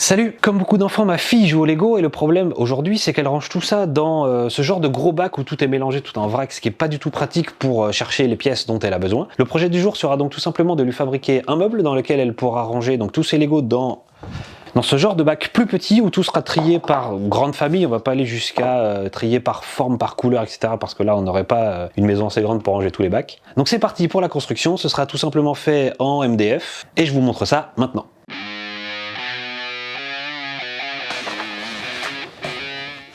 Salut! Comme beaucoup d'enfants, ma fille joue au Lego et le problème aujourd'hui c'est qu'elle range tout ça dans ce genre de gros bac où tout est mélangé, tout en vrac, ce qui est pas du tout pratique pour chercher les pièces dont elle a besoin. Le projet du jour sera donc tout simplement de lui fabriquer un meuble dans lequel elle pourra ranger donc tous ses Lego dans ce genre de bac plus petit où tout sera trié par grande famille. On va pas aller jusqu'à trier par forme, par couleur, etc. parce que là on n'aurait pas une maison assez grande pour ranger tous les bacs. Donc c'est parti pour la construction, ce sera tout simplement fait en MDF et je vous montre ça maintenant.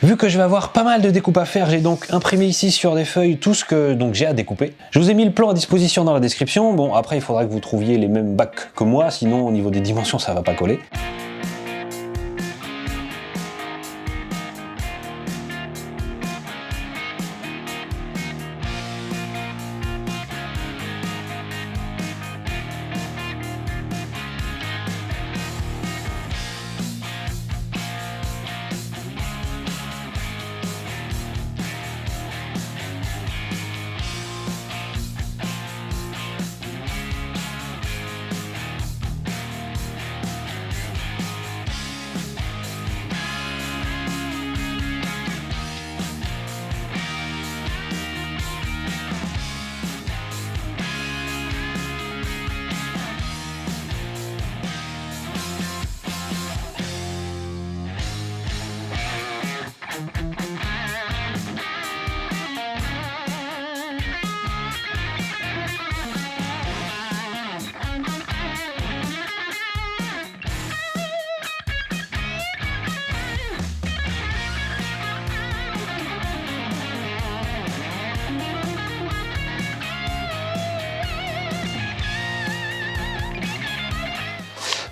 Vu que je vais avoir pas mal de découpes à faire, j'ai donc imprimé ici sur des feuilles tout ce que j'ai à découper. Je vous ai mis le plan à disposition dans la description. Bon, après il faudra que vous trouviez les mêmes bacs que moi, sinon au niveau des dimensions ça va pas coller.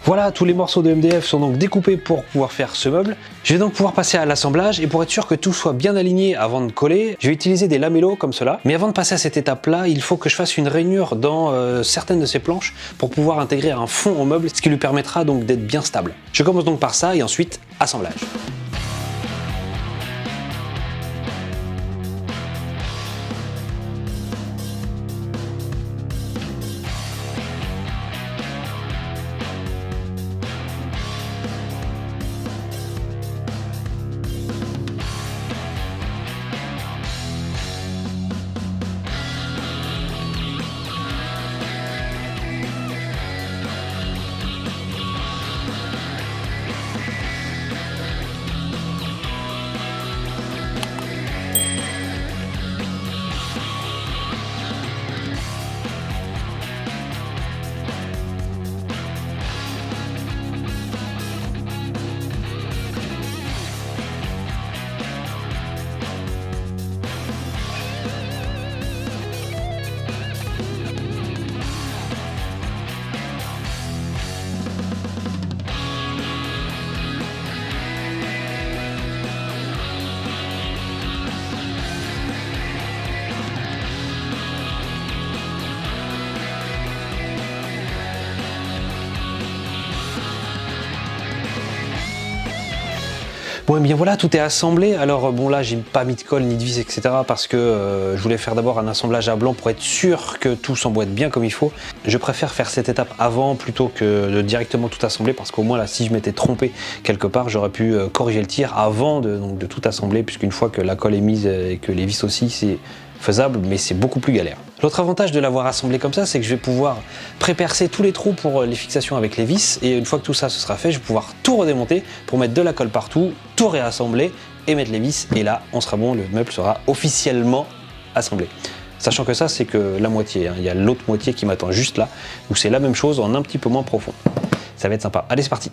Voilà, tous les morceaux de MDF sont donc découpés pour pouvoir faire ce meuble. Je vais donc pouvoir passer à l'assemblage et pour être sûr que tout soit bien aligné avant de coller, je vais utiliser des lamellos comme cela. Mais avant de passer à cette étape-là, il faut que je fasse une rainure dans certaines de ces planches pour pouvoir intégrer un fond au meuble, ce qui lui permettra donc d'être bien stable. Je commence donc par ça et ensuite assemblage. Bon et bien voilà, tout est assemblé. Alors bon là j'ai pas mis de colle ni de vis etc. parce que je voulais faire d'abord un assemblage à blanc pour être sûr que tout s'emboîte bien comme il faut. Je préfère faire cette étape avant plutôt que de directement tout assembler parce qu'au moins là si je m'étais trompé quelque part j'aurais pu corriger le tir avant de tout assembler, puisqu'une fois que la colle est mise et que les vis aussi c'est faisable, mais c'est beaucoup plus galère. L'autre avantage de l'avoir assemblé comme ça, c'est que je vais pouvoir pré-percer tous les trous pour les fixations avec les vis, et une fois que tout ça se sera fait, je vais pouvoir tout redémonter pour mettre de la colle partout, tout réassembler et mettre les vis, et là on sera bon, le meuble sera officiellement assemblé. Sachant que ça c'est que la moitié, hein. Il y a l'autre moitié qui m'attend juste là, où c'est la même chose en un petit peu moins profond. Ça va être sympa. Allez c'est parti!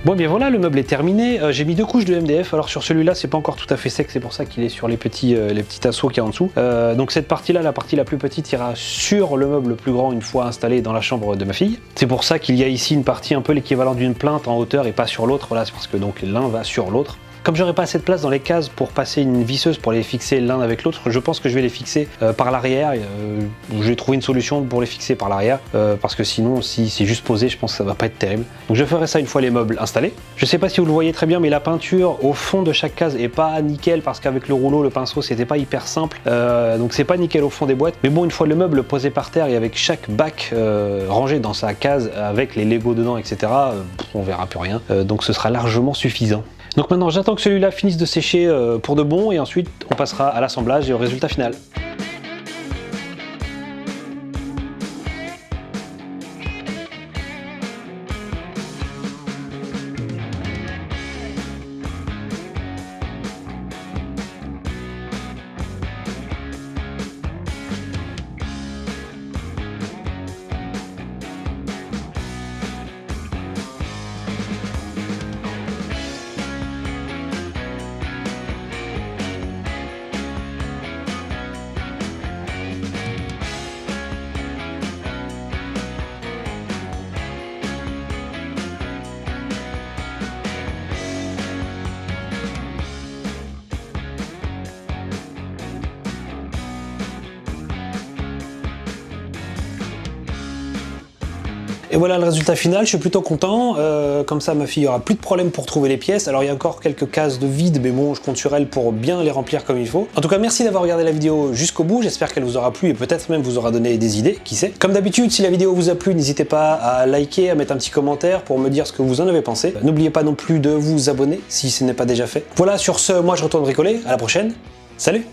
Bon, bien voilà, le meuble est terminé. J'ai mis 2 couches de MDF. Alors sur celui-là, c'est pas encore tout à fait sec, c'est pour ça qu'il est sur les petits tasseaux qu'il y a en dessous. Donc cette partie-là, la partie la plus petite, ira sur le meuble le plus grand une fois installé dans la chambre de ma fille. C'est pour ça qu'il y a ici une partie un peu l'équivalent d'une plainte en hauteur et pas sur l'autre. Voilà, c'est parce que donc l'un va sur l'autre. Comme j'aurai pas assez de place dans les cases pour passer une visseuse pour les fixer l'un avec l'autre, je pense que je vais les fixer par l'arrière. Je vais trouver une solution pour les fixer par l'arrière parce que sinon, si c'est juste posé, je pense que ça va pas être terrible. Donc je ferai ça une fois les meubles installés. Je sais pas si vous le voyez très bien, mais la peinture au fond de chaque case est pas nickel parce qu'avec le rouleau, le pinceau, c'était pas hyper simple. Donc c'est pas nickel au fond des boîtes. Mais bon, une fois le meuble posé par terre et avec chaque bac rangé dans sa case avec les Lego dedans, etc., on verra plus rien. Donc ce sera largement suffisant. Donc maintenant j'attends que celui-là finisse de sécher pour de bon et ensuite on passera à l'assemblage et au résultat final. Et voilà le résultat final, je suis plutôt content, comme ça ma fille aura plus de problème pour trouver les pièces. Alors il y a encore quelques cases de vide, mais bon je compte sur elle pour bien les remplir comme il faut. En tout cas merci d'avoir regardé la vidéo jusqu'au bout, j'espère qu'elle vous aura plu et peut-être même vous aura donné des idées, qui sait. Comme d'habitude, si la vidéo vous a plu, n'hésitez pas à liker, à mettre un petit commentaire pour me dire ce que vous en avez pensé. N'oubliez pas non plus de vous abonner si ce n'est pas déjà fait. Voilà, sur ce, moi je retourne bricoler, à la prochaine, salut!